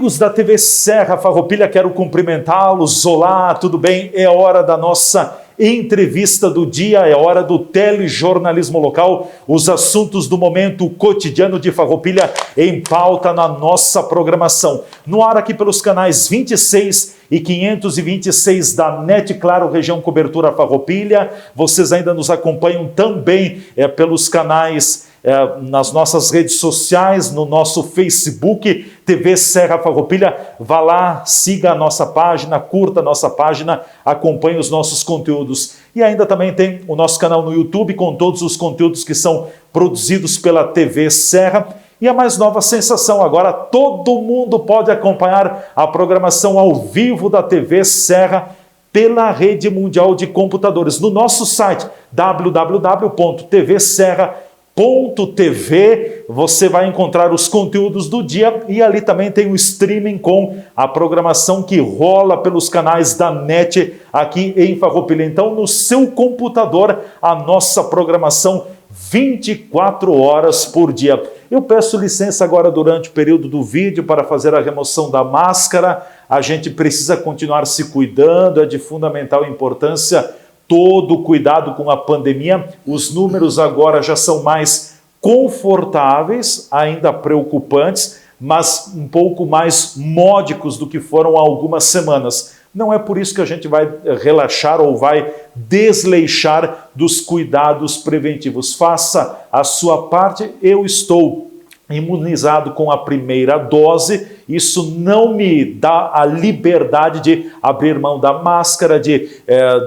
Amigos da TV Serra Farroupilha, quero cumprimentá-los. Olá, tudo bem? É hora da nossa entrevista do dia, é hora do telejornalismo local, os assuntos do momento, o cotidiano de Farroupilha em pauta na nossa programação. No ar aqui pelos canais 26 e 526 da NET Claro, região cobertura Farroupilha. Vocês ainda nos acompanham também pelos canais nas nossas redes sociais, no nosso Facebook, TV Serra Farroupilha. Vá lá, siga a nossa página, curta a nossa página, acompanhe os nossos conteúdos. E ainda também tem o nosso canal no YouTube com todos os conteúdos que são produzidos pela TV Serra. E a mais nova sensação, agora todo mundo pode acompanhar a programação ao vivo da TV Serra pela Rede Mundial de Computadores. No nosso site, www.tvserra.tv, você vai encontrar os conteúdos do dia e ali também tem o streaming com a programação que rola pelos canais da NET aqui em Farroupilha. Então, no seu computador, a nossa programação 24 horas por dia. Eu peço licença agora durante o período do vídeo para fazer a remoção da máscara. A gente precisa continuar se cuidando, é de fundamental importância todo o cuidado com a pandemia. Os números agora já são mais confortáveis, ainda preocupantes, mas um pouco mais módicos do que foram há algumas semanas. Não é por isso que a gente vai relaxar ou vai desleixar dos cuidados preventivos. Faça a sua parte. Eu estou imunizado com a primeira dose, isso não me dá a liberdade de abrir mão da máscara, de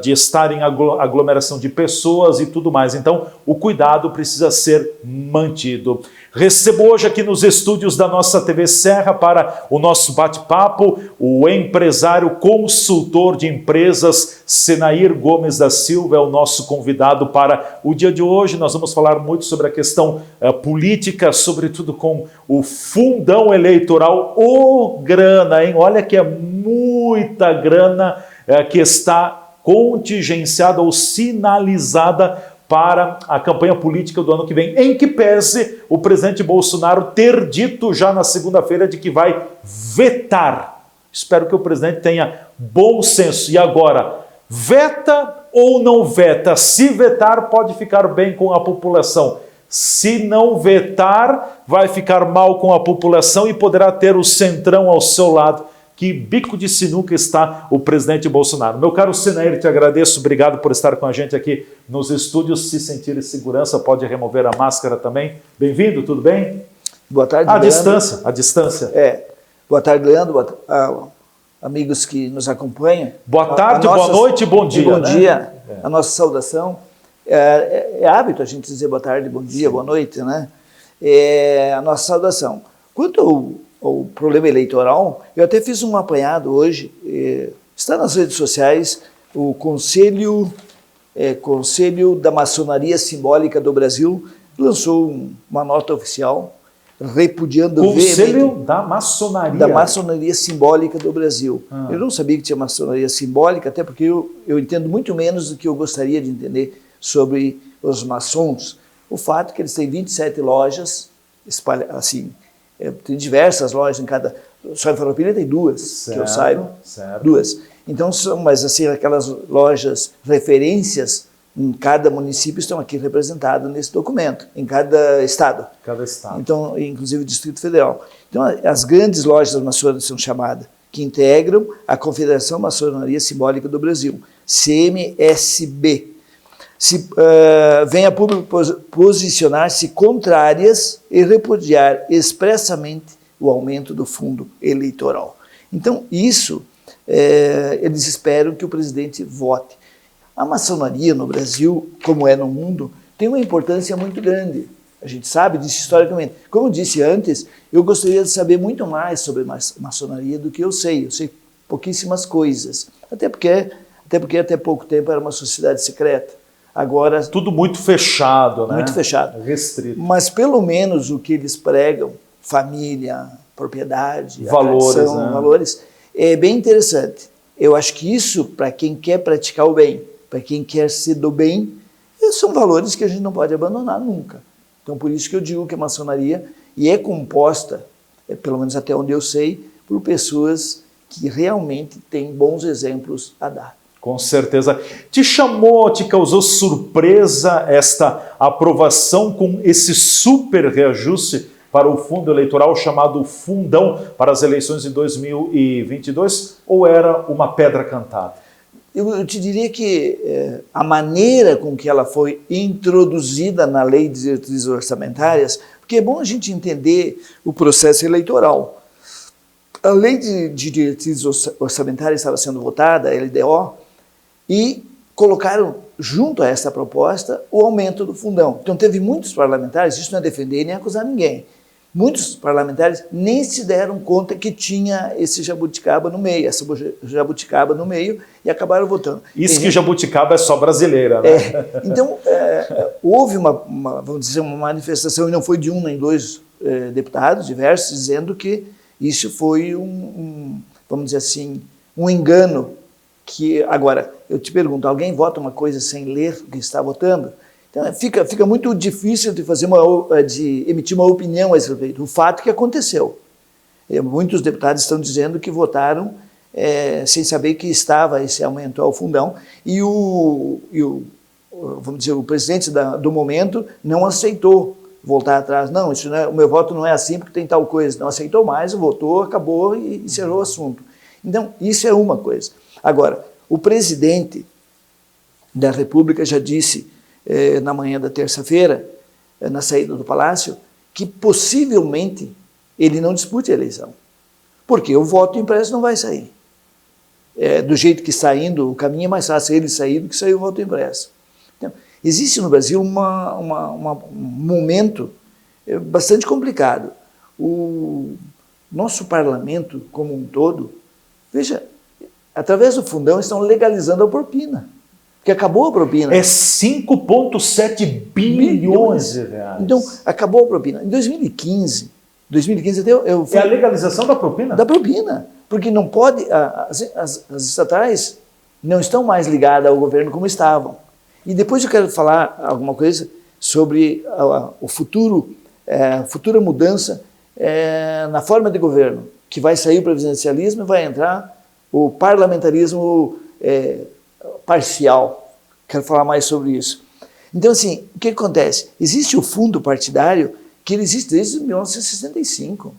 estar em aglomeração de pessoas e tudo mais. Então, o cuidado precisa ser mantido. Recebo hoje aqui nos estúdios da nossa TV Serra para o nosso bate-papo o empresário consultor de empresas Senair Gomes da Silva, é o nosso convidado para o dia de hoje. Nós vamos falar muito sobre a questão política, sobretudo com o fundão eleitoral. Ô grana, hein? Olha que é muita grana que está contingenciada ou sinalizada para a campanha política do ano que vem, em que pese o presidente Bolsonaro ter dito já na segunda-feira de que vai vetar. Espero que o presidente tenha bom senso. E agora, veta ou não veta? Se vetar, pode ficar bem com a população. Se não vetar, vai ficar mal com a população e poderá ter o centrão ao seu lado. Que bico de sinuca está o presidente Bolsonaro. Meu caro Senair, te agradeço, obrigado por estar com a gente aqui nos estúdios. Se sentir em segurança, pode remover a máscara também. Bem-vindo, tudo bem? Boa tarde, Leandro. À distância. Boa tarde, Leandro, amigos que nos acompanham. Boa tarde, boa noite, bom dia. Bom dia, a nossa saudação. É hábito a gente dizer boa tarde, bom dia, boa noite, né? É a nossa saudação. Quanto o problema eleitoral, eu até fiz um apanhado hoje, está nas redes sociais, o Conselho da Maçonaria Simbólica do Brasil lançou uma nota oficial repudiando Conselho da Maçonaria? Da Maçonaria Simbólica do Brasil. Eu não sabia que tinha maçonaria simbólica, até porque eu entendo muito menos do que eu gostaria de entender sobre os maçons. O fato é que eles têm 27 lojas, assim, tem diversas lojas em cada... Só em Farroupilha tem duas, certo, que eu saiba. Certo. Duas. Então, mas assim, aquelas lojas referências em cada município estão aqui representadas nesse documento, em cada estado. Cada estado. Então, inclusive o Distrito Federal. Então, as grandes lojas maçônicas são chamadas, que integram a Confederação Maçonaria Simbólica do Brasil, CMSB. Vem a público posicionar-se contrárias e repudiar expressamente o aumento do fundo eleitoral. Então, isso, eles esperam que o presidente vote. A maçonaria no Brasil, como é no mundo, tem uma importância muito grande. A gente sabe disso historicamente. Como eu disse antes, eu gostaria de saber muito mais sobre maçonaria do que eu sei. Eu sei pouquíssimas coisas. Até porque até pouco tempo era uma sociedade secreta. Agora... Tudo muito fechado, né? Muito fechado. Restrito. Mas pelo menos o que eles pregam, família, propriedade, valores, tradição, né? Valores, é bem interessante. Eu acho que isso, para quem quer praticar o bem, para quem quer ser do bem, são valores que a gente não pode abandonar nunca. Então, por isso que eu digo que a maçonaria é composta, pelo menos até onde eu sei, por pessoas que realmente têm bons exemplos a dar. Com certeza. Te causou surpresa esta aprovação com esse super reajuste para o fundo eleitoral chamado Fundão para as eleições de 2022? Ou era uma pedra cantada? Eu te diria que a maneira com que ela foi introduzida na Lei de Diretrizes Orçamentárias, porque é bom a gente entender o processo eleitoral. A Lei de Diretrizes Orçamentárias estava sendo votada, a LDO, e colocaram junto a essa proposta o aumento do fundão. Então teve muitos parlamentares, isso não é defender nem acusar ninguém, muitos parlamentares nem se deram conta que tinha esse jabuticaba no meio, essa jabuticaba no meio, e acabaram votando. Isso que jabuticaba é só brasileira, né? Então, houve vamos dizer, uma manifestação, e não foi de um nem dois deputados diversos, dizendo que isso foi vamos dizer assim, um engano. Que, agora, eu te pergunto, alguém vota uma coisa sem ler o que está votando? Então, fica muito difícil de emitir uma opinião a esse respeito. O fato que aconteceu. Muitos deputados estão dizendo que votaram sem saber que estava esse aumento ao fundão, e vamos dizer, o presidente do momento não aceitou voltar atrás. Não, isso não é, o meu voto não é assim porque tem tal coisa. Não aceitou mais, votou, acabou e encerrou o assunto. Então, isso é uma coisa. Agora, o presidente da República já disse na manhã da terça-feira, na saída do Palácio, que possivelmente ele não dispute a eleição, porque o voto impresso não vai sair. Do jeito que está indo, o caminho é mais fácil ele sair do que sair o voto impresso. Então, existe no Brasil um momento bastante complicado. O nosso parlamento como um todo, veja, através do fundão estão legalizando a propina, porque acabou a propina. É 5,7 bilhões de reais. Então, acabou a propina. Em 2015 eu fui... É a legalização da propina? Da propina, porque não pode, as estatais não estão mais ligadas ao governo como estavam. E depois eu quero falar alguma coisa sobre o futuro, futura mudança na forma de governo, que vai sair o presidencialismo e vai entrar o parlamentarismo parcial. Quero falar mais sobre isso. Então, assim, o que acontece? Existe o fundo partidário, que ele existe desde 1965.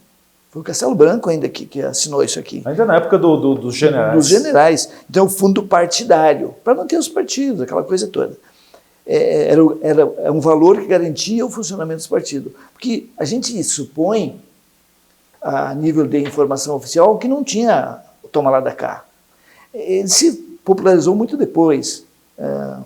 Foi o Castelo Branco ainda que assinou isso aqui. Ainda na época dos generais. Dos generais. Então, o fundo partidário, para manter os partidos, aquela coisa toda. Era um valor que garantia o funcionamento dos partidos. Porque a gente supõe, a nível de informação oficial, que não tinha toma lá da cá. Ele se popularizou muito depois,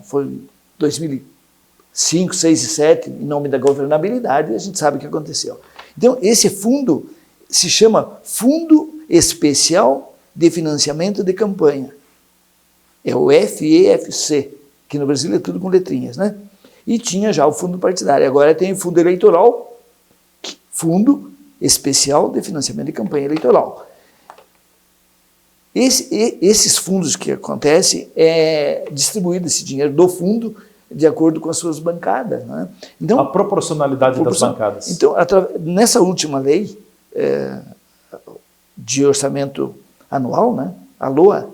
foi 2005, 2006 e 2007, em nome da governabilidade, e a gente sabe o que aconteceu. Então, esse fundo se chama Fundo Especial de Financiamento de Campanha. É o FEFC, que no Brasil é tudo com letrinhas, né? E tinha já o fundo partidário, agora tem o fundo eleitoral, Fundo Especial de Financiamento de Campanha Eleitoral. Esses fundos que acontecem, distribuído esse dinheiro do fundo de acordo com as suas bancadas. Né? Então, a proporcionalidade das bancadas. Então, nessa última lei de orçamento anual, né, a LOA,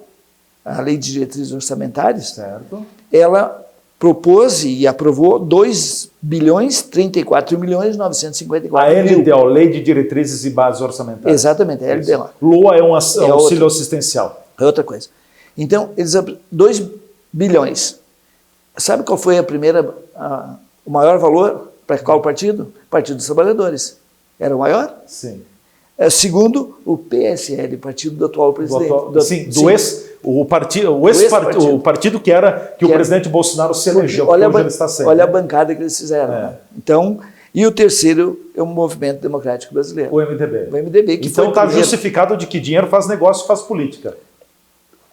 a Lei de Diretrizes Orçamentárias, certo, ela propôs e aprovou 2.034.954.000. A LDO, Lei de Diretrizes e Bases Orçamentárias. Exatamente, a LDO. LOA é um auxílio assistencial. É outra coisa. Então, 2 bilhões. Sabe qual foi o maior valor para qual partido? Partido dos Trabalhadores. Era o maior? Sim. Segundo, o PSL, partido do atual presidente. O partido que o presidente Bolsonaro se elegeu, olha a bancada que eles fizeram. Então, e o terceiro é o Movimento Democrático Brasileiro. O MDB. O MDB, que então está justificado de que dinheiro faz negócio, faz política.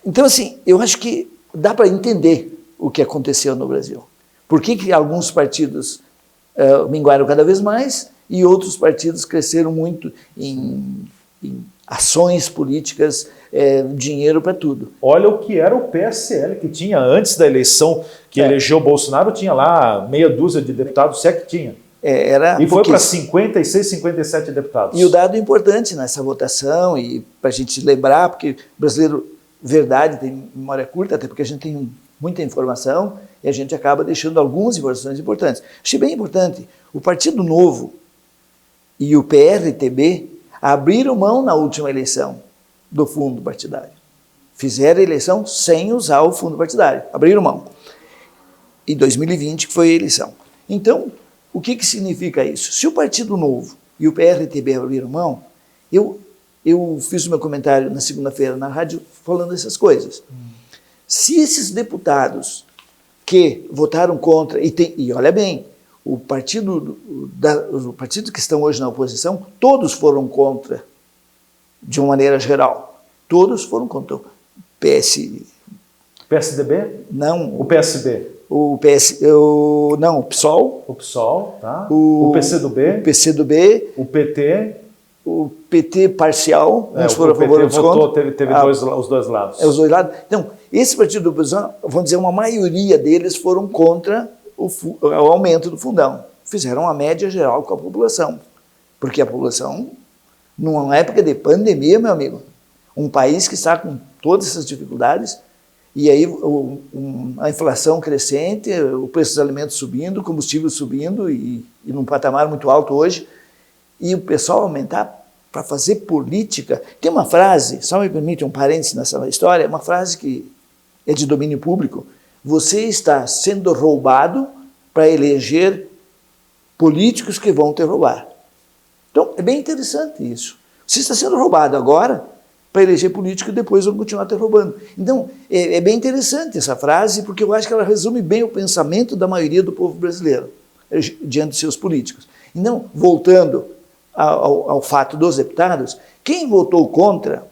Então, assim, eu acho que dá para entender o que aconteceu no Brasil. Por que alguns partidos minguaram cada vez mais e outros partidos cresceram muito em ações políticas, dinheiro para tudo. Olha o que era o PSL, que tinha antes da eleição que elegeu o Bolsonaro, tinha lá meia dúzia de deputados, se é que tinha. Era e foi para 56, 57 deputados. E o dado importante nessa votação, e para a gente lembrar, porque o brasileiro, verdade, tem memória curta, até porque a gente tem muita informação, e a gente acaba deixando algumas informações importantes. Achei bem importante, o Partido Novo e o PRTB abriram mão na última eleição do fundo partidário. Fizeram a eleição sem usar o fundo partidário, abriram mão. Em 2020 foi a eleição. Então, o que significa isso? Se o Partido Novo e o PRTB abriram mão, eu fiz o meu comentário na segunda-feira na rádio falando essas coisas. Se esses deputados que votaram contra, e olha bem, os partidos que estão hoje na oposição, todos foram contra, de uma maneira geral. Todos foram contra. O PSDB? Não. O PSB? Não, o PSOL. O PSOL, tá. O PCdoB. O PCdoB. O PT. O PT parcial. Uns foram a favor, outros contra. Teve os dois lados. Os dois lados. Então, esse partido da oposição, vamos dizer, uma maioria deles foram contra o aumento do fundão. Fizeram uma média geral com a população. Porque a população, numa época de pandemia, meu amigo, um país que está com todas essas dificuldades, e aí a inflação crescente, o preço dos alimentos subindo, o combustível subindo e num patamar muito alto hoje, e o pessoal aumentar para fazer política. Tem uma frase, só me permite um parênteses nessa história, uma frase que é de domínio público: você está sendo roubado para eleger políticos que vão te roubar. Então, é bem interessante isso. Você está sendo roubado agora para eleger político e depois vão continuar te roubando. Então, é bem interessante essa frase, porque eu acho que ela resume bem o pensamento da maioria do povo brasileiro diante de seus políticos. Então, voltando ao fato dos deputados, quem votou contra,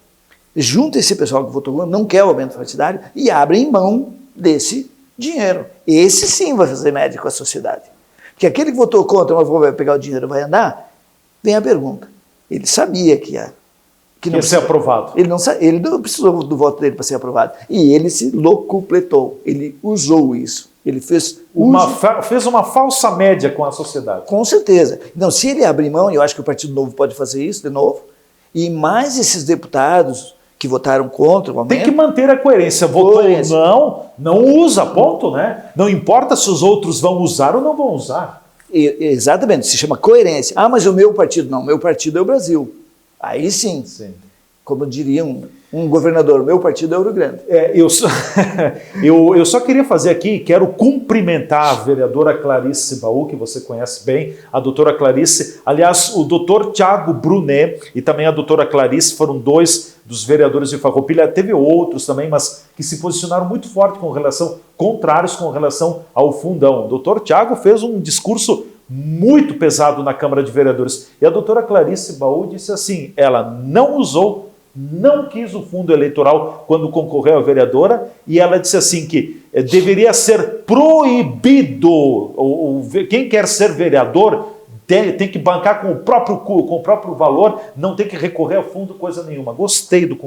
junta esse pessoal que votou contra, não quer o aumento partidário e abre mão desse dinheiro. Esse sim vai fazer média com a sociedade. Porque aquele que votou contra, mas vai pegar o dinheiro e vai andar, vem a pergunta. Ele sabia que ia ser aprovado. Ele não precisou do voto dele para ser aprovado. E ele se locupletou. Ele usou isso. Ele fez uma falsa média com a sociedade. Com certeza. Então, se ele abrir mão, e eu acho que o Partido Novo pode fazer isso de novo, e mais esses deputados que votaram contra o aumento... Tem que manter a coerência. Votou não usa, ponto, né? Não importa se os outros vão usar ou não vão usar. Exatamente, se chama coerência. Ah, mas o meu partido não, meu partido é o Brasil. Aí sim, como diria um governador, meu partido é Ouro Grande. Eu só queria fazer aqui, quero cumprimentar a vereadora Clarice Baú, que você conhece bem, a doutora Clarice, aliás, o doutor Tiago Brunet e também a doutora Clarice foram dois dos vereadores de Farroupilha, teve outros também, mas que se posicionaram muito forte contrários com relação ao fundão. O doutor Tiago fez um discurso muito pesado na Câmara de Vereadores. E a doutora Clarice Baú disse assim, ela não usou, não quis o fundo eleitoral quando concorreu a vereadora, e ela disse assim que deveria ser proibido, quem quer ser vereador tem que bancar com o próprio valor, não tem que recorrer ao fundo, coisa nenhuma. Gostei do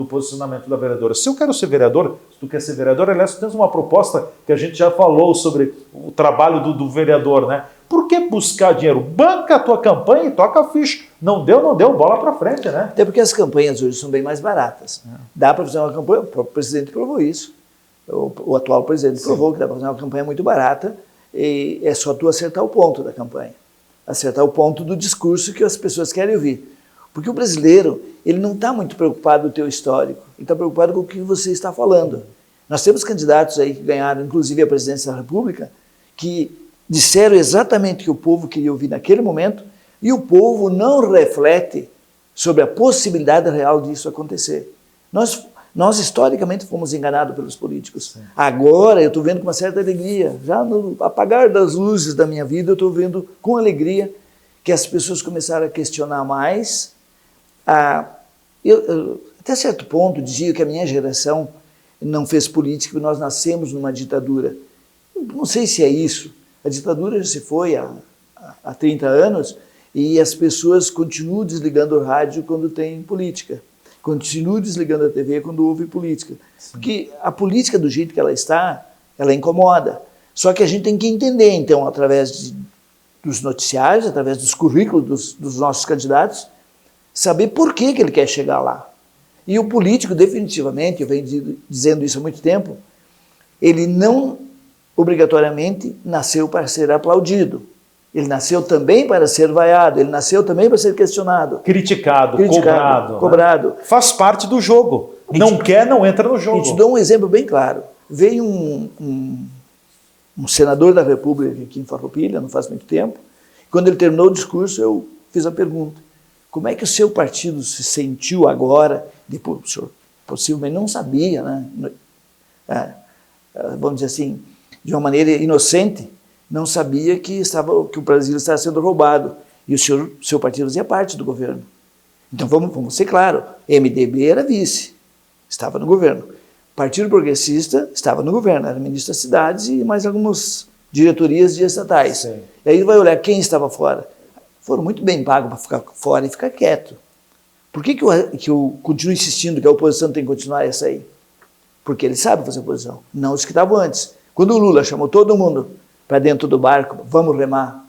posicionamento da vereadora. Se eu quero ser vereador, se tu quer ser vereador, aliás, tu tens uma proposta que a gente já falou sobre o trabalho do vereador, né? Por que buscar dinheiro? Banca a tua campanha e toca a ficha. Não deu, bola para frente, né? Até porque as campanhas hoje são bem mais baratas. Dá para fazer uma campanha, o próprio presidente provou isso. O atual presidente provou que dá para fazer uma campanha muito barata e é só tu acertar o ponto da campanha. Acertar o ponto do discurso que as pessoas querem ouvir. Porque o brasileiro, ele não está muito preocupado com o teu histórico, ele está preocupado com o que você está falando. Nós temos candidatos aí que ganharam, inclusive a presidência da República, que disseram exatamente o que o povo queria ouvir naquele momento, e o povo não reflete sobre a possibilidade real disso acontecer. Nós historicamente fomos enganados pelos políticos. Sim. Agora eu estou vendo com uma certa alegria, já no apagar das luzes da minha vida, eu estou vendo com alegria que as pessoas começaram a questionar mais. Até certo ponto dizia que a minha geração não fez política, porque nós nascemos numa ditadura. Não sei se é isso. A ditadura já se foi há 30 anos e as pessoas continuam desligando o rádio quando tem política. Continuam desligando a TV quando houve política. Sim. Porque a política, do jeito que ela está, ela incomoda. Só que a gente tem que entender, então, através dos noticiários, através dos currículos dos nossos candidatos, saber por que ele quer chegar lá. E o político, definitivamente, eu venho dizendo isso há muito tempo, ele não obrigatoriamente nasceu para ser aplaudido. Ele nasceu também para ser vaiado, ele nasceu também para ser questionado. Criticado, cobrado. Né? Faz parte do jogo. Não quer, não entra no jogo. Eu te dou um exemplo bem claro. Veio um senador da República aqui em Farroupilha, não faz muito tempo. Quando ele terminou o discurso, eu fiz a pergunta: como é que o seu partido se sentiu agora? Depois, o senhor possivelmente não sabia, né? Vamos dizer assim, de uma maneira inocente, não sabia que o Brasil estava sendo roubado. E o seu partido fazia parte do governo. Então vamos ser claros, MDB era vice, estava no governo. Partido Progressista estava no governo, era ministro das cidades e mais algumas diretorias de estatais. Sim. E aí vai olhar quem estava fora. Foram muito bem pagos para ficar fora e ficar quieto. Por que eu continuo insistindo que a oposição tem que continuar essa aí? Porque eles sabem fazer oposição, não os que estavam antes. Quando o Lula chamou todo mundo para dentro do barco, vamos remar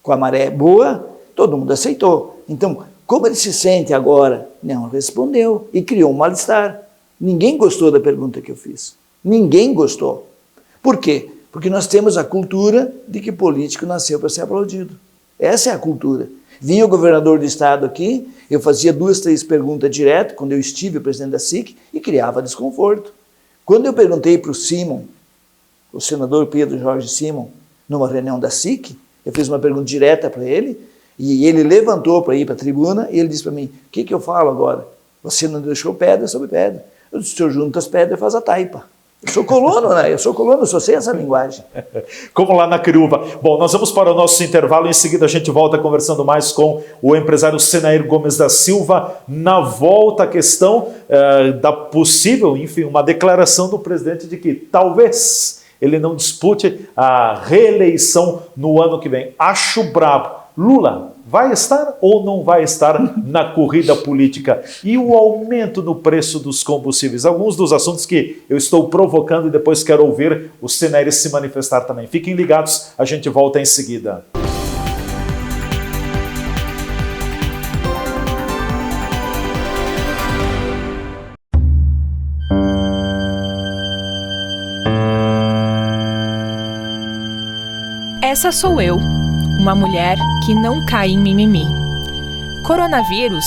com a maré boa, todo mundo aceitou. Então, como ele se sente agora? Não respondeu e criou um mal-estar. Ninguém gostou da pergunta que eu fiz. Ninguém gostou. Por quê? Porque nós temos a cultura de que político nasceu para ser aplaudido. Essa é a cultura. Vinha o governador do estado aqui, eu fazia 2, 3 perguntas direto, quando eu estive presidente da SIC, e criava desconforto. Quando eu perguntei para o Simon, o senador Pedro Jorge Simon, numa reunião da SIC, eu fiz uma pergunta direta para ele, e ele levantou para ir para a tribuna, e ele disse para mim: o que eu falo agora? Você não deixou pedra sobre pedra. Eu disse: o senhor junta as pedras e faz a taipa. Eu sou colono, né? Eu só sei essa linguagem. Como lá na Criúva. Bom, nós vamos para o nosso intervalo, em seguida a gente volta conversando mais com o empresário Senair Gomes da Silva. Na volta, a questão da possível, enfim, uma declaração do presidente de que talvez ele não dispute a reeleição no ano que vem. Acho brabo. Lula vai estar ou não vai estar na corrida política? E o aumento no preço dos combustíveis? Alguns dos assuntos que eu estou provocando e depois quero ouvir o Senair se manifestar também. Fiquem ligados, a gente volta em seguida. Essa sou eu, uma mulher que não cai em mimimi. Coronavírus,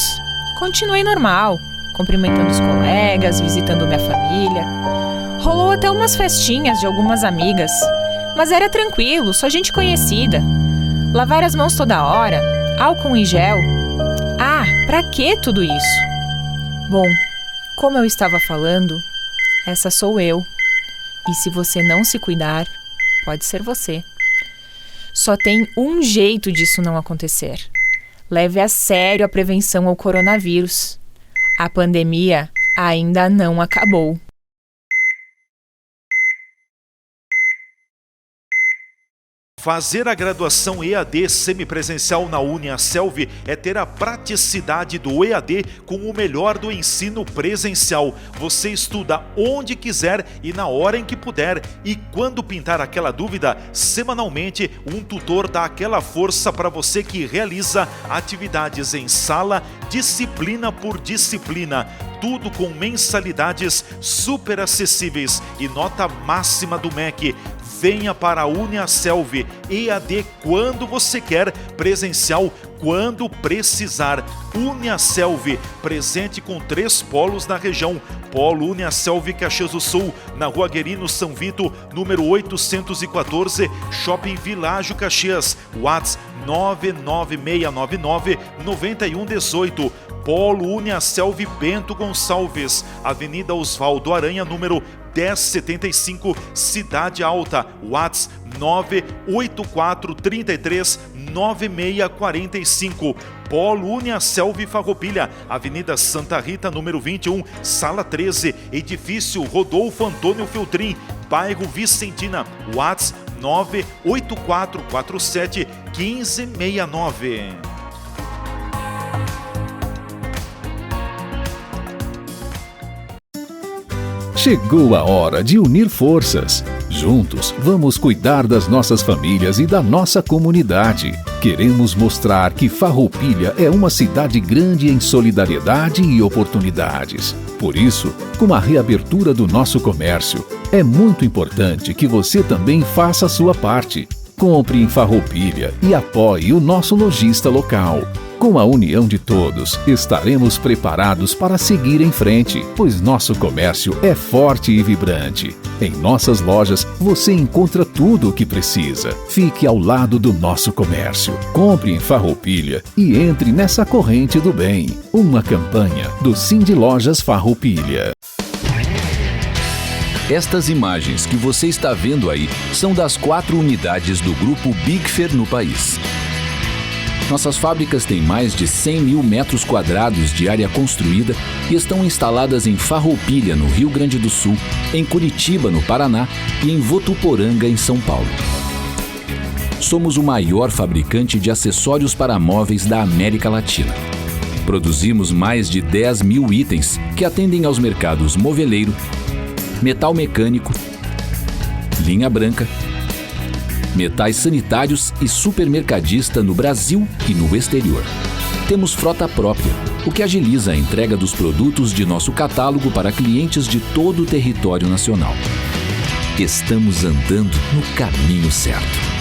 continuei normal, cumprimentando os colegas, visitando minha família. Rolou até umas festinhas de algumas amigas, mas era tranquilo, só gente conhecida. Lavar as mãos toda hora, álcool em gel. Ah, pra que tudo isso? Bom, como eu estava falando, essa sou eu. E se você não se cuidar, pode ser você. Só tem um jeito disso não acontecer. Leve a sério a prevenção ao coronavírus. A pandemia ainda não acabou. Fazer a graduação EAD semipresencial na UniaSelv é ter a praticidade do EAD com o melhor do ensino presencial. Você estuda onde quiser e na hora em que puder. E quando pintar aquela dúvida, semanalmente um tutor dá aquela força para você que realiza atividades em sala, disciplina por disciplina. Tudo com mensalidades super acessíveis e nota máxima do MEC. Venha para a UniaSelv, EAD quando você quer, presencial quando precisar. UniaSelv, presente com 3 polos na região. Polo UniaSelv Caxias do Sul, na Rua Guerino São Vito, número 814, Shopping Világio Caxias, WhatsApp 99699-9118. Polo UniaSelv Bento Gonçalves, Avenida Osvaldo Aranha, número 1075, Cidade Alta, WhatsApp 984339645. Polo UniaSelv Farroupilha, Avenida Santa Rita, número 21, Sala 13, Edifício Rodolfo Antônio Feltrin, bairro Vicentina, WhatsApp 984471569. Chegou a hora de unir forças. Juntos, vamos cuidar das nossas famílias e da nossa comunidade. Queremos mostrar que Farroupilha é uma cidade grande em solidariedade e oportunidades. Por isso, com a reabertura do nosso comércio, é muito importante que você também faça a sua parte. Compre em Farroupilha e apoie o nosso lojista local. Com a união de todos, estaremos preparados para seguir em frente, pois nosso comércio é forte e vibrante. Em nossas lojas, você encontra tudo o que precisa. Fique ao lado do nosso comércio. Compre em Farroupilha e entre nessa corrente do bem. Uma campanha do Cindy Lojas Farroupilha. Estas imagens que você está vendo aí são das 4 unidades do grupo Bigfer no país. Nossas fábricas têm mais de 100 mil metros quadrados de área construída e estão instaladas em Farroupilha, no Rio Grande do Sul, em Curitiba, no Paraná e em Votuporanga, em São Paulo. Somos o maior fabricante de acessórios para móveis da América Latina. Produzimos mais de 10 mil itens que atendem aos mercados moveleiro, metal mecânico, linha branca, metais sanitários e supermercadista no Brasil e no exterior. Temos frota própria, o que agiliza a entrega dos produtos de nosso catálogo para clientes de todo o território nacional. Estamos andando no caminho certo.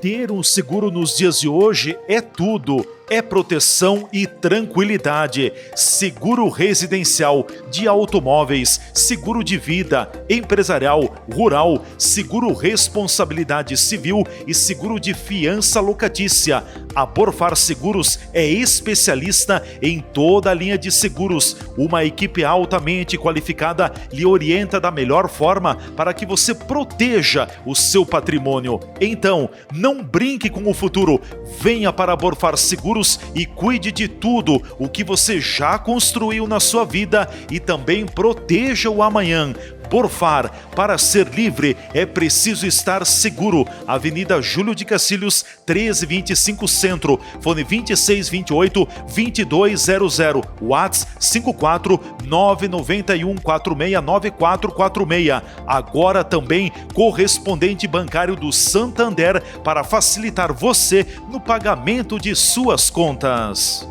Ter um seguro nos dias de hoje é tudo. É proteção e tranquilidade. Seguro residencial, de automóveis, seguro de vida, empresarial, rural, seguro responsabilidade civil e seguro de fiança locatícia. A Borfar Seguros é especialista em toda a linha de seguros. Uma equipe altamente qualificada lhe orienta da melhor forma para que você proteja o seu patrimônio. Então, não brinque com o futuro. Venha para a Borfar Seguros e cuide de tudo o que você já construiu na sua vida e também proteja o amanhã. Borfar, para ser livre é preciso estar seguro. Avenida Júlio de Cacilhos, 1325 Centro, fone 2628-2200, WhatsApp 54991469446. Agora também correspondente bancário do Santander para facilitar você no pagamento de suas contas.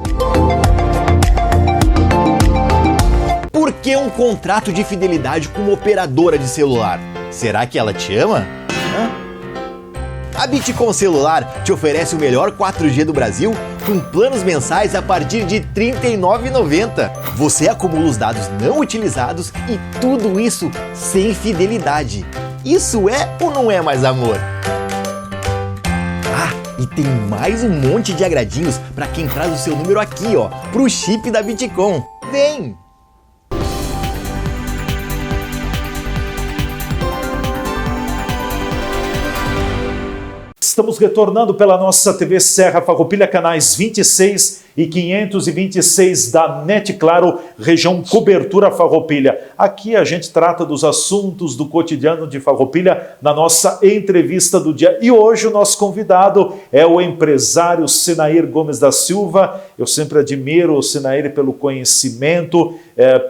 Por que um contrato de fidelidade com uma operadora de celular? Será que ela te ama? A Bitcom Celular te oferece o melhor 4G do Brasil com planos mensais a partir de R$ 39,90. Você acumula os dados não utilizados e tudo isso sem fidelidade. Isso é ou não é mais amor? Ah, e tem mais um monte de agradinhos para quem traz o seu número aqui, ó, pro chip da Bitcom. Vem! Estamos retornando pela nossa TV Serra Farroupilha, canais 26 e 526 da NET Claro, região Cobertura Farroupilha. Aqui a gente trata dos assuntos do cotidiano de Farroupilha na nossa entrevista do dia. E hoje o nosso convidado é o empresário Senair Gomes da Silva. Eu sempre admiro o Senair pelo conhecimento,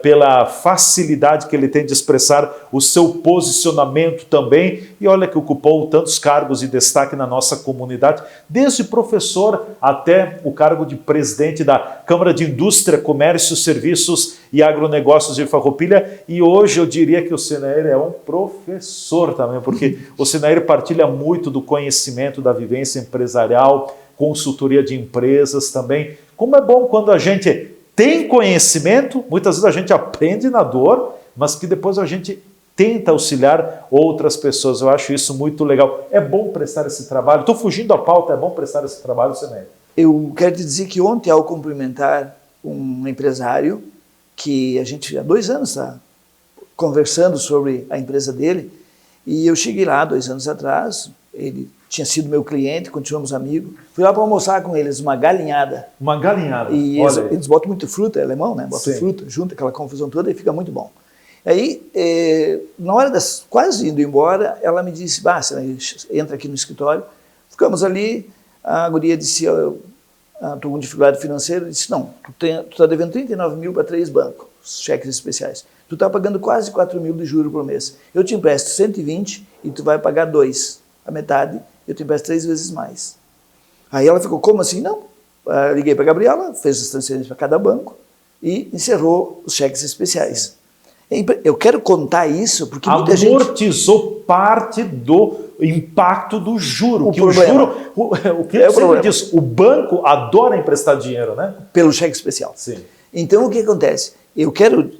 pela facilidade que ele tem de expressar o seu posicionamento também. E olha que ocupou tantos cargos de destaque na nossa comunidade, desde professor até o cargo de presidente da Câmara de Indústria, Comércio, Serviços e Agronegócios de Farroupilha. E hoje eu diria que o Senair é um professor também, porque o Senair partilha muito do conhecimento da vivência empresarial, consultoria de empresas também. Como é bom quando a gente tem conhecimento, muitas vezes a gente aprende na dor, mas que depois a gente tenta auxiliar outras pessoas. Eu acho isso muito legal. É bom prestar esse trabalho. Estou fugindo da pauta, é bom prestar esse trabalho, Senair? Eu quero te dizer que ontem, ao cumprimentar um empresário, que a gente há 2 anos está conversando sobre a empresa dele, e eu cheguei lá 2 anos atrás, ele tinha sido meu cliente, continuamos amigos, fui lá para almoçar com eles, uma galinhada. Uma galinhada. E eles botam muito fruta, é alemão, né? Botam fruta junto, aquela confusão toda, e fica muito bom. Aí, na hora quase indo embora, ela me disse, entra aqui no escritório. Ficamos ali, a guria disse, estou com dificuldade financeira. Ele disse, não, tu está devendo 39 mil para 3 bancos, cheques especiais. Tu está pagando quase 4 mil de juros por mês. Eu te empresto 120 e tu vai pagar 2, a metade, eu te empresto 3 vezes mais. Aí ela ficou, como assim? Não. Liguei para a Gabriela, fez as transferências para cada banco e encerrou os cheques especiais. Eu quero contar isso porque muita gente... Amortizou parte do impacto do juro. O que problema. O que sempre diz, o banco adora emprestar dinheiro, né? Pelo cheque especial. Sim. Então, o que acontece? Eu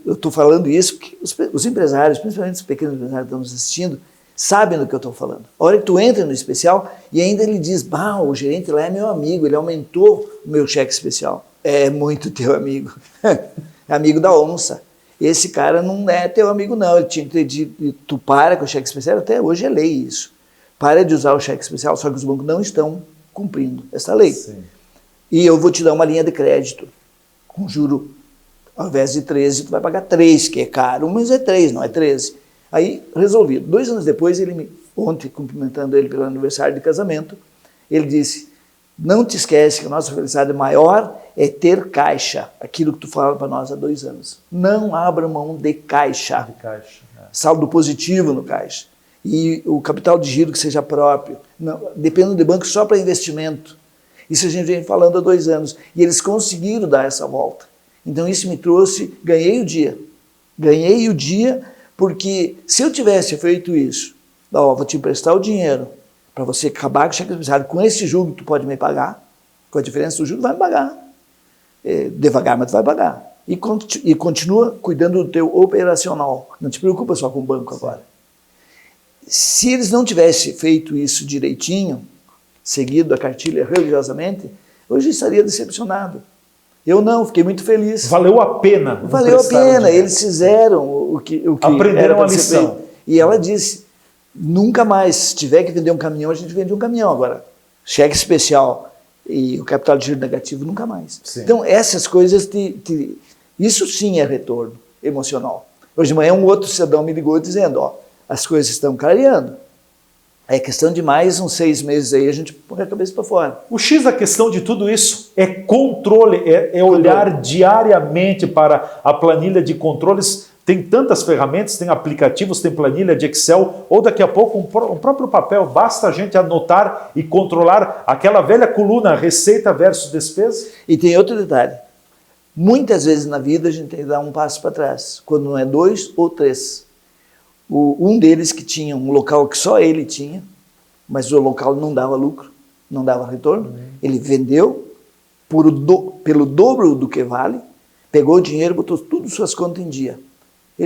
estou falando isso porque os empresários, principalmente os pequenos empresários que estão nos assistindo, sabem do que eu estou falando. A hora que tu entra no especial e ainda ele diz, o gerente lá é meu amigo, ele aumentou o meu cheque especial. É muito teu amigo. É amigo da onça. Esse cara não é teu amigo não, ele tinha que ter dito, tu para com o cheque especial, até hoje é lei isso. Para de usar o cheque especial, só que os bancos não estão cumprindo essa lei. Sim. E eu vou te dar uma linha de crédito com juro, ao invés de 13, tu vai pagar 3, que é caro, mas é 3, não é 13. Aí, resolvido. 2 anos depois, ontem, cumprimentando ele pelo aniversário de casamento, ele disse, não te esquece que a nossa felicidade maior é ter caixa, aquilo que tu falava para nós há 2 anos. Não abra mão de caixa. De caixa, Saldo positivo no caixa. E o capital de giro que seja próprio. Dependendo de banco só para investimento. Isso a gente vem falando há 2 anos. E eles conseguiram dar essa volta. Então isso me trouxe, ganhei o dia. Ganhei o dia porque se eu tivesse feito isso, vou te emprestar o dinheiro para você acabar com o cheque especial, com esse juro tu pode me pagar, com a diferença do juro vai me pagar. Devagar, mas tu vai pagar. E continua cuidando do teu operacional. Não te preocupa só com o banco agora. Se eles não tivessem feito isso direitinho, seguido a cartilha religiosamente, hoje eu estaria decepcionado. Eu não, fiquei muito feliz. Valeu a pena. Valeu a pena, eles fizeram o que aprenderam a lição. E ela disse, nunca mais, se tiver que vender um caminhão, a gente vende um caminhão agora. Cheque especial e o capital de giro negativo, nunca mais. Sim. Então, essas coisas, isso sim é retorno emocional. Hoje de manhã um outro cidadão me ligou dizendo, as coisas estão clareando. É questão de mais uns 6 meses aí, a gente põe a cabeça para fora. O X da questão de tudo isso é controle, é olhar diariamente para a planilha de controles. Tem tantas ferramentas, tem aplicativos, tem planilha de Excel, ou daqui a pouco um próprio papel. Basta a gente anotar e controlar aquela velha coluna, receita versus despesa. E tem outro detalhe. Muitas vezes na vida a gente tem que dar um passo para trás, quando não é 2 ou 3. Um deles que tinha um local que só ele tinha, mas o local não dava lucro, não dava retorno, ele vendeu pelo dobro do que vale, pegou o dinheiro, botou tudo suas contas em dia. Se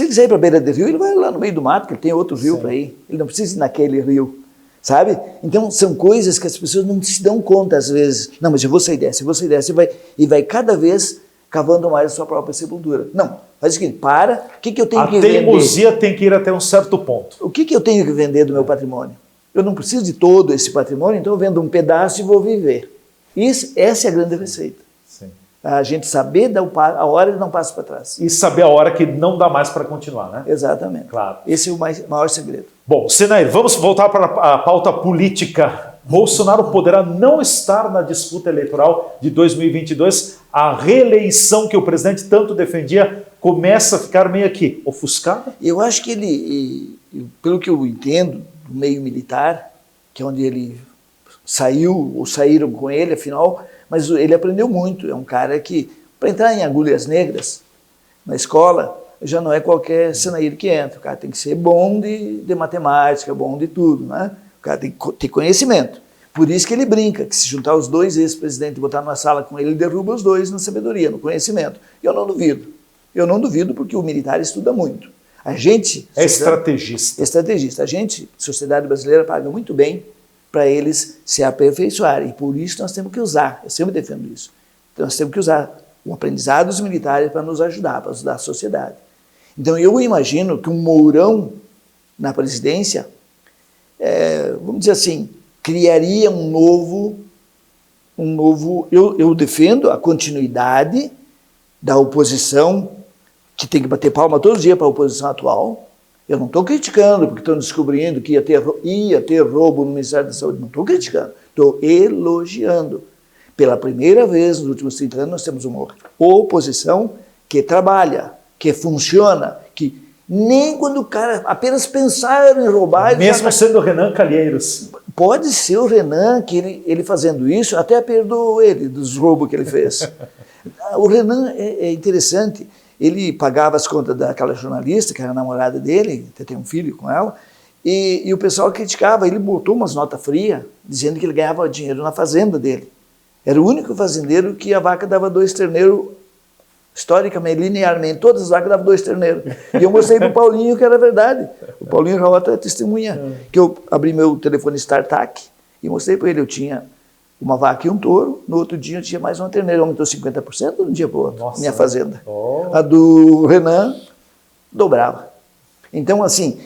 ele quiser ir para a beira do rio, ele vai lá no meio do mato, que ele tem outro rio para ir, ele não precisa ir naquele rio, sabe? Então são coisas que as pessoas não se dão conta às vezes. Não, mas eu vou sair dessa, e vai cada vez cavando mais a sua própria sepultura. Não, faz o seguinte, o que eu tenho que vender? A teimosia tem que ir até um certo ponto. O que eu tenho que vender do meu patrimônio? Eu não preciso de todo esse patrimônio, então eu vendo um pedaço e vou viver. Essa é a grande receita. Sim. A gente saber a hora de dar um passo para trás. E saber a hora que não dá mais para continuar, né? Exatamente. Claro. Esse é o maior segredo. Bom, Sinair, vamos voltar para a pauta política. Bolsonaro poderá não estar na disputa eleitoral de 2022. A reeleição que o presidente tanto defendia começa a ficar meio aqui ofuscada? Eu acho que ele, pelo que eu entendo, do meio militar, que é onde ele saiu, ou saíram com ele, afinal, mas ele aprendeu muito. É um cara que, para entrar em agulhas negras na escola, já não é qualquer Sinair que entra. O cara tem que ser bom de matemática, bom de tudo, né? O cara tem que ter conhecimento. Por isso que ele brinca, que se juntar os 2 ex-presidentes e botar numa sala com ele, ele derruba os 2 na sabedoria, no conhecimento. E eu não duvido. Eu não duvido porque o militar estuda muito. A gente... É estrategista. É estrategista. A gente, sociedade brasileira, paga muito bem para eles se aperfeiçoarem. E por isso nós temos que usar, eu sempre defendo isso, então nós temos que usar o aprendizado dos militares para nos ajudar, para ajudar a sociedade. Então eu imagino que um Mourão na presidência, vamos dizer assim, criaria um novo... Eu defendo a continuidade da oposição, que tem que bater palma todos os dias para a oposição atual. Eu não estou criticando, porque estão descobrindo que ia ter roubo no Ministério da Saúde. Não estou criticando. Estou elogiando. Pela primeira vez nos últimos 30 anos nós temos uma oposição que trabalha, que funciona, que nem quando o cara apenas pensar em roubar... Mesmo sendo o Renan Calheiros. Pode ser o Renan, que ele fazendo isso, até perdoou ele dos roubos que ele fez. O Renan é interessante, ele pagava as contas daquela jornalista, que era a namorada dele, até tem um filho com ela, e o pessoal criticava, ele botou umas notas frias, dizendo que ele ganhava dinheiro na fazenda dele. Era o único fazendeiro que a vaca dava 2 terneiros, historicamente, linearmente, todas as vacas davam 2 terneiros. E eu mostrei para o Paulinho que era verdade. O Paulinho Rota é testemunha. Que eu abri meu telefone StarTAC e mostrei para ele, eu tinha uma vaca e um touro, no outro dia eu tinha mais uma terneira, aumentou 50% de um dia para o outro, minha fazenda. A do Renan dobrava. Então, assim,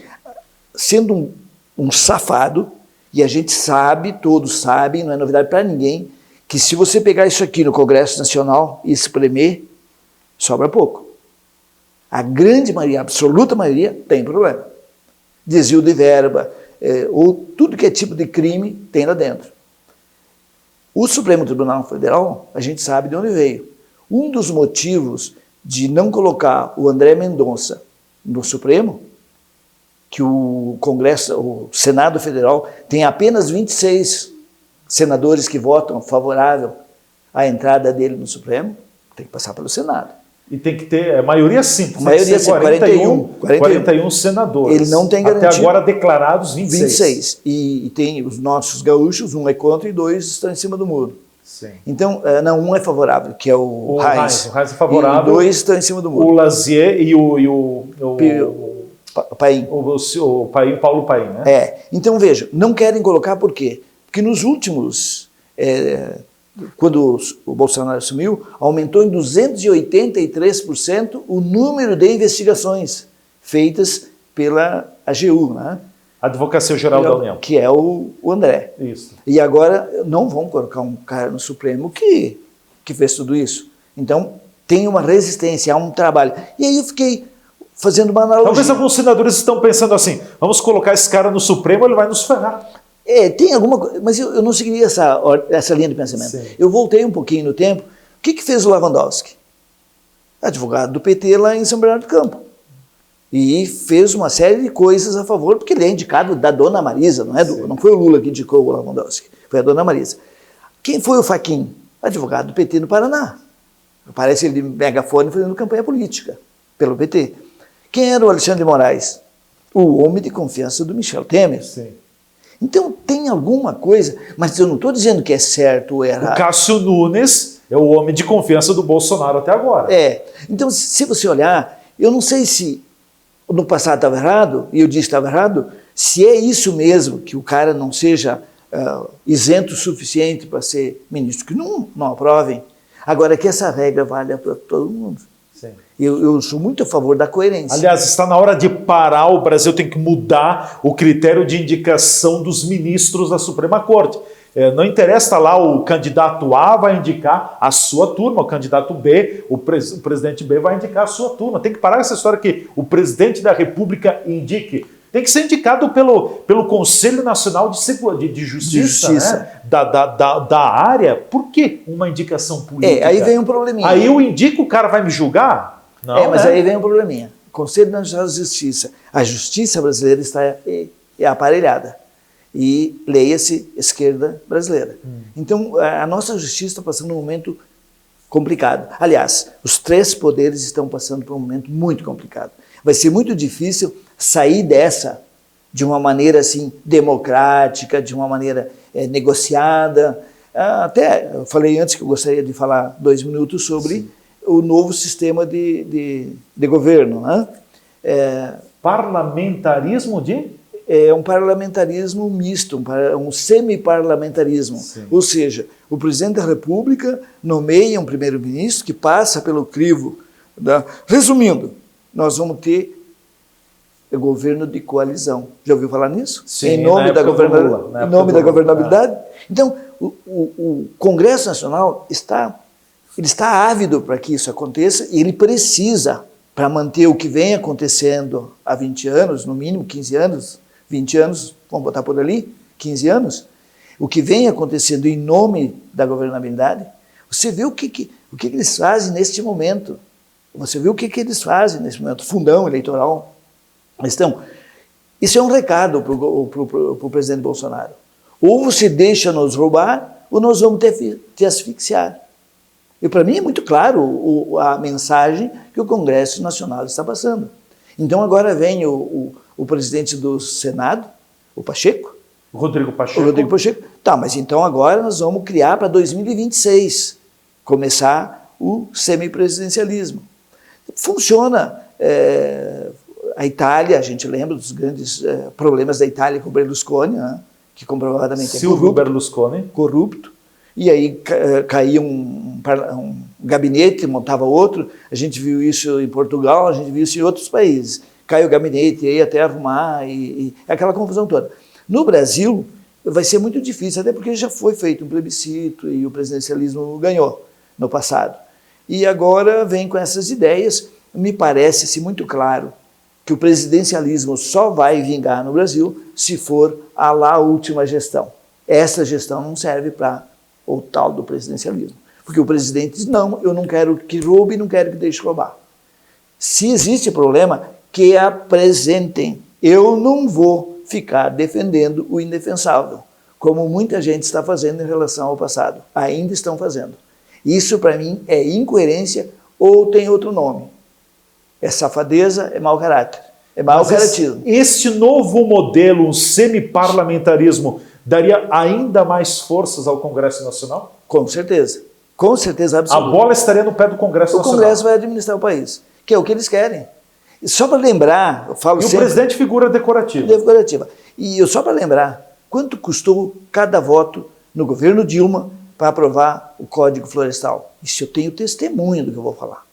sendo um safado, e a gente sabe, todos sabem, não é novidade para ninguém, que se você pegar isso aqui no Congresso Nacional e espremer, sobra pouco. A grande maioria, a absoluta maioria, tem problema. Desvio de verba, ou tudo que é tipo de crime, tem lá dentro. O Supremo Tribunal Federal, a gente sabe de onde veio. Um dos motivos de não colocar o André Mendonça no Supremo, que o Congresso, o Senado Federal, tem apenas 26 senadores que votam favorável à entrada dele no Supremo, tem que passar pelo Senado. E tem que ter maioria simples, maioria sim, 41 senadores. Ele não tem garantia. Até agora declarados 26. E tem os nossos gaúchos, um é contra e 2 estão em cima do muro. Sim. Então, não, um é favorável, que é o Reis. O Reis é favorável. E 2 estão em cima do muro. O Lazier e o Paim. O Paim, Paulo Paim, né? Então, veja, não querem colocar por quê? Porque nos últimos... quando o Bolsonaro assumiu, aumentou em 283% o número de investigações feitas pela AGU, né? Advocacia Geral da União. Que é o André. Isso. E agora não vão colocar um cara no Supremo que fez tudo isso. Então, tem uma resistência, há um trabalho. E aí eu fiquei fazendo uma analogia. Talvez alguns senadores estão pensando assim, vamos colocar esse cara no Supremo, ele vai nos ferrar. Tem alguma coisa, mas eu não seguiria essa linha de pensamento. Sim. Eu voltei um pouquinho no tempo. O que fez o Lewandowski? Advogado do PT lá em São Bernardo do Campo. E fez uma série de coisas a favor, porque ele é indicado da Dona Marisa, não foi o Lula que indicou o Lewandowski, foi a Dona Marisa. Quem foi o Fachin? Advogado do PT no Paraná. Aparece ele de megafone fazendo campanha política pelo PT. Quem era o Alexandre de Moraes? O homem de confiança do Michel Temer. Sim. Então tem alguma coisa, mas eu não estou dizendo que é certo ou errado. O Cássio Nunes é o homem de confiança do Bolsonaro até agora. Então se você olhar, eu não sei se no passado estava errado, e eu disse que estava errado, se é isso mesmo, que o cara não seja isento o suficiente para ser ministro, que não aprovem. Agora que essa regra vale para todo mundo. Sim. Eu sou muito a favor da coerência. Aliás, está na hora de parar, o Brasil tem que mudar o critério de indicação dos ministros da Suprema Corte. Não interessa lá, o candidato A vai indicar a sua turma, o candidato B, o presidente B vai indicar a sua turma. Tem que parar essa história que o presidente da República indique. Tem que ser indicado pelo Conselho Nacional de Justiça. Né? Da área. Por que uma indicação política? Aí vem um probleminha. Aí eu indico, o cara vai me julgar? Não, mas aí vem um probleminha. Conselho Nacional de Justiça. A justiça brasileira está aparelhada. E leia-se esquerda brasileira. Então, a nossa justiça está passando um momento complicado. Aliás, os 3 poderes estão passando por um momento muito complicado. Vai ser muito difícil sair dessa de uma maneira assim democrática, de uma maneira negociada. Até eu falei antes que eu gostaria de falar 2 minutos sobre o novo sistema de governo. Né? Parlamentarismo de? É um parlamentarismo misto, um semi-parlamentarismo. Ou seja, o presidente da República nomeia um primeiro-ministro que passa pelo crivo. Resumindo, nós vamos ter governo de coalizão. Já ouviu falar nisso? Sim, em nome da governabilidade? Então, o Congresso Nacional está ávido para que isso aconteça e ele precisa, para manter o que vem acontecendo há 20 anos, no mínimo 15 anos, 20 anos, vamos botar por ali, 15 anos, o que vem acontecendo em nome da governabilidade, você vê o que eles fazem neste momento. Você vê o que eles fazem nesse momento, fundão eleitoral. Então, isso é um recado para o presidente Bolsonaro. Ou você deixa nos roubar, ou nós vamos te asfixiar. E para mim é muito claro a mensagem que o Congresso Nacional está passando. Então agora vem o presidente do Senado, o Pacheco. Rodrigo Pacheco. O Rodrigo Pacheco. Tá, mas então agora nós vamos criar para 2026, começar o semipresidencialismo. Funciona. A Itália, a gente lembra dos grandes problemas da Itália com o Berlusconi, né, que comprovadamente Silvio Berlusconi. Corrupto. E aí caía um gabinete, montava outro. A gente viu isso em Portugal, a gente viu isso em outros países. Cai o gabinete, e aí até arrumar, e aquela confusão toda. No Brasil, vai ser muito difícil, até porque já foi feito um plebiscito e o presidencialismo ganhou no passado. E agora vem com essas ideias. Me parece-se muito claro que o presidencialismo só vai vingar no Brasil se for a lá última gestão. Essa gestão não serve para o tal do presidencialismo. Porque o presidente diz, não, eu não quero que roube, não quero que deixe roubar. Se existe problema, que apresentem. Eu não vou ficar defendendo o indefensável, como muita gente está fazendo em relação ao passado. Ainda estão fazendo. Isso, para mim, é incoerência ou tem outro nome. É safadeza, é mau caráter. É mau caratismo. Este novo modelo, um semiparlamentarismo, daria ainda mais forças ao Congresso Nacional? Com certeza. Com certeza absoluta. A bola estaria no pé do Congresso Nacional. O Congresso vai administrar o país, que é o que eles querem. E só para lembrar, eu falo sempre... E o presidente figura decorativa. Decorativa. E eu só para lembrar, quanto custou cada voto no governo Dilma para aprovar o Código Florestal? Isso eu tenho testemunho do que eu vou falar.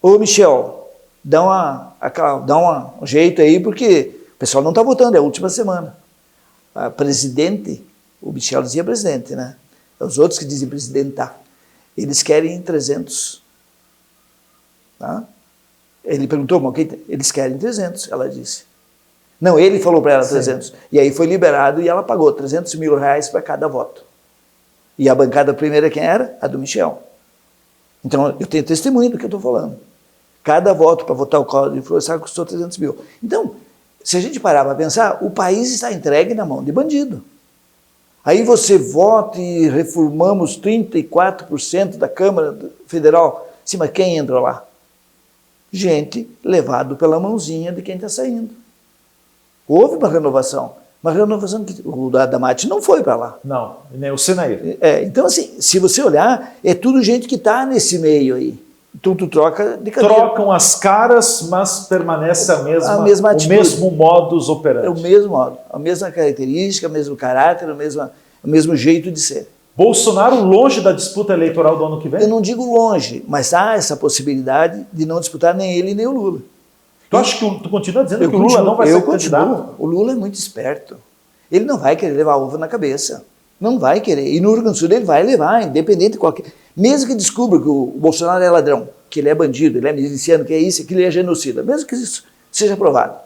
Ô Michel, dá um jeito aí, porque o pessoal não está votando, é a última semana. A presidente, o Michel dizia presidente, né? Os outros que dizem presidenta, eles querem 300. Tá? Ele perguntou, mas eles querem 300, ela disse. Não, ele falou para ela 300. Sim. E aí foi liberado e ela pagou 300 mil reais para cada voto. E a bancada primeira quem era? A do Michel. Então eu tenho testemunho do que eu estou falando. Cada voto para votar o Código Florestal custou 300 mil. Então, se a gente parar para pensar, o país está entregue na mão de bandido. Aí você vota e reformamos 34% da Câmara Federal. Sim, mas quem entra lá? Gente levado pela mãozinha de quem está saindo. Houve uma renovação que o Adamati não foi para lá. Não, nem o Senair. Então, assim, se você olhar, é tudo gente que está nesse meio aí. Então, tu troca de cadeira. Trocam as caras, mas permanece a mesma atitude, o mesmo modus operandi. É o mesmo modo, a mesma característica, o mesmo caráter, o mesmo jeito de ser. Bolsonaro longe da disputa eleitoral do ano que vem? Eu não digo longe, mas há essa possibilidade de não disputar nem ele nem o Lula. Tu acha que tu continua dizendo que o Lula não vai ser candidato? O Lula é muito esperto. Ele não vai querer levar ovo na cabeça. Não vai querer. E no Rio Grande do Sul ele vai levar, independente de qualquer... Mesmo que descubra que o Bolsonaro é ladrão, que ele é bandido, ele é miliciano, que é isso, que ele é genocida, mesmo que isso seja provado.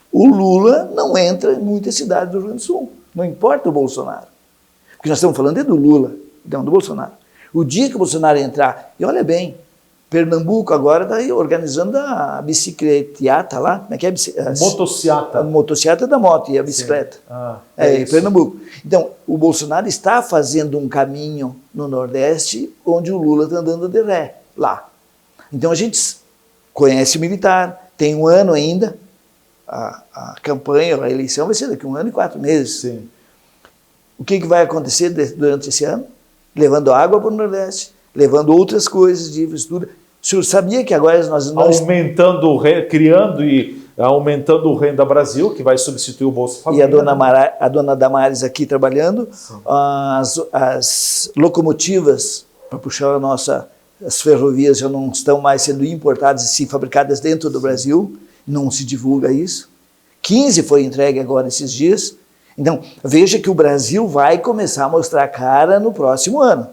O Lula não entra em muitas cidades do Rio Grande do Sul. Não importa o Bolsonaro. Porque nós estamos falando do Lula, não do Bolsonaro. O dia que o Bolsonaro entrar, e olha bem, Pernambuco agora está aí organizando a bicicleta lá, como é que é? Motociata. A motociata da moto e a bicicleta. Em Pernambuco. Então, o Bolsonaro está fazendo um caminho no Nordeste onde o Lula está andando de ré, lá. Então a gente conhece o militar, tem um ano ainda, a campanha, a eleição vai ser daqui 1 ano e 4 meses. Sim. O que vai acontecer durante esse ano? Levando água para o Nordeste, levando outras coisas de infraestrutura. O senhor sabia que agora nós... Aumentando, criando e aumentando o Renda Brasil, que vai substituir o Bolsa Família. E a dona Damares aqui trabalhando, as locomotivas, para puxar as ferrovias já não estão mais sendo importadas e sim fabricadas dentro do Brasil, não se divulga isso. 15 foi entregue agora esses dias. Então, veja que o Brasil vai começar a mostrar a cara no próximo ano.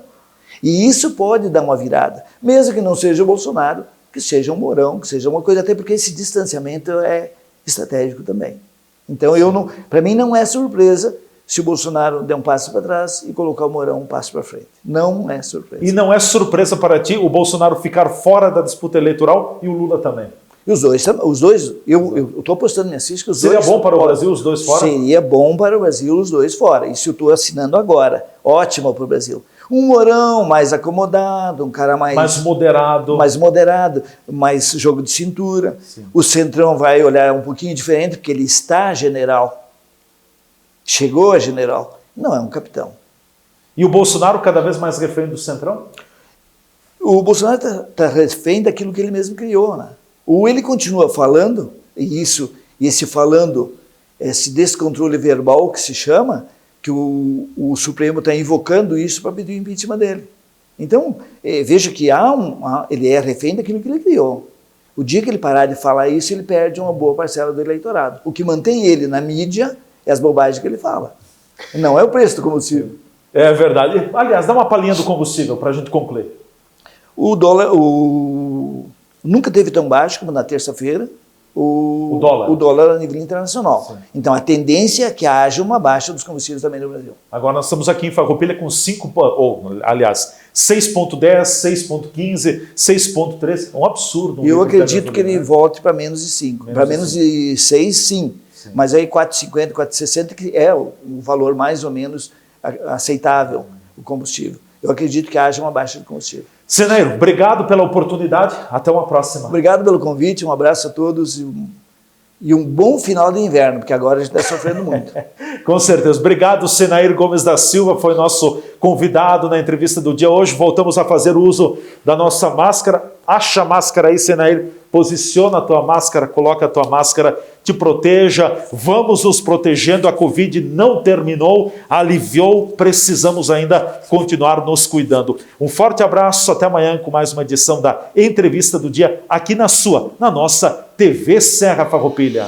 E isso pode dar uma virada, mesmo que não seja o Bolsonaro, que seja um Mourão, que seja uma coisa, até porque esse distanciamento é estratégico também. Então, para mim não é surpresa se o Bolsonaro der um passo para trás e colocar o Mourão um passo para frente. Não é surpresa. E não é surpresa para ti o Bolsonaro ficar fora da disputa eleitoral e o Lula também? E os dois, eu estou apostando nessa que os Seria dois... bom para o Brasil os dois fora? Seria bom para o Brasil os dois fora. Isso eu estou assinando agora. Ótimo para o Brasil. Um Mourão mais acomodado, um cara mais moderado, mais jogo de cintura. Sim. O Centrão vai olhar um pouquinho diferente, porque ele está general. Chegou a general. Não é um capitão. E o Bolsonaro cada vez mais refém do Centrão? O Bolsonaro está refém daquilo que ele mesmo criou, né? Ou ele continua falando, e esse falando, esse descontrole verbal que se chama, que o Supremo está invocando isso para pedir o impeachment dele. Então, veja que ele é refém daquilo que ele criou. O dia que ele parar de falar isso, ele perde uma boa parcela do eleitorado. O que mantém ele na mídia é as bobagens que ele fala. Não é o preço do combustível. É verdade. Aliás, dá uma palhinha do combustível para a gente concluir. O dólar... Nunca teve tão baixo como na terça-feira o dólar a nível internacional. Sim. Então a tendência é que haja uma baixa dos combustíveis também no Brasil. Agora nós estamos aqui em Farroupilha com 6.10, 6.15, 6.13, um absurdo. Eu acredito que ele volte para menos de 5. Para menos de 6, sim. Mas aí 4,50, 4,60 que é o valor mais ou menos aceitável, o combustível. Eu acredito que haja uma baixa de combustível. Senairo, obrigado pela oportunidade. Até uma próxima. Obrigado pelo convite, um abraço a todos e um bom final de inverno, porque agora a gente está sofrendo muito. Com certeza. Obrigado, Senair Gomes da Silva, foi nosso convidado na entrevista do dia. Hoje voltamos a fazer uso da nossa máscara. Acha a máscara aí, Senair. Posiciona a tua máscara, coloca a tua máscara, te proteja. Vamos nos protegendo. A Covid não terminou, aliviou. Precisamos ainda continuar nos cuidando. Um forte abraço. Até amanhã com mais uma edição da Entrevista do Dia aqui na nossa TV Serra Farroupilha.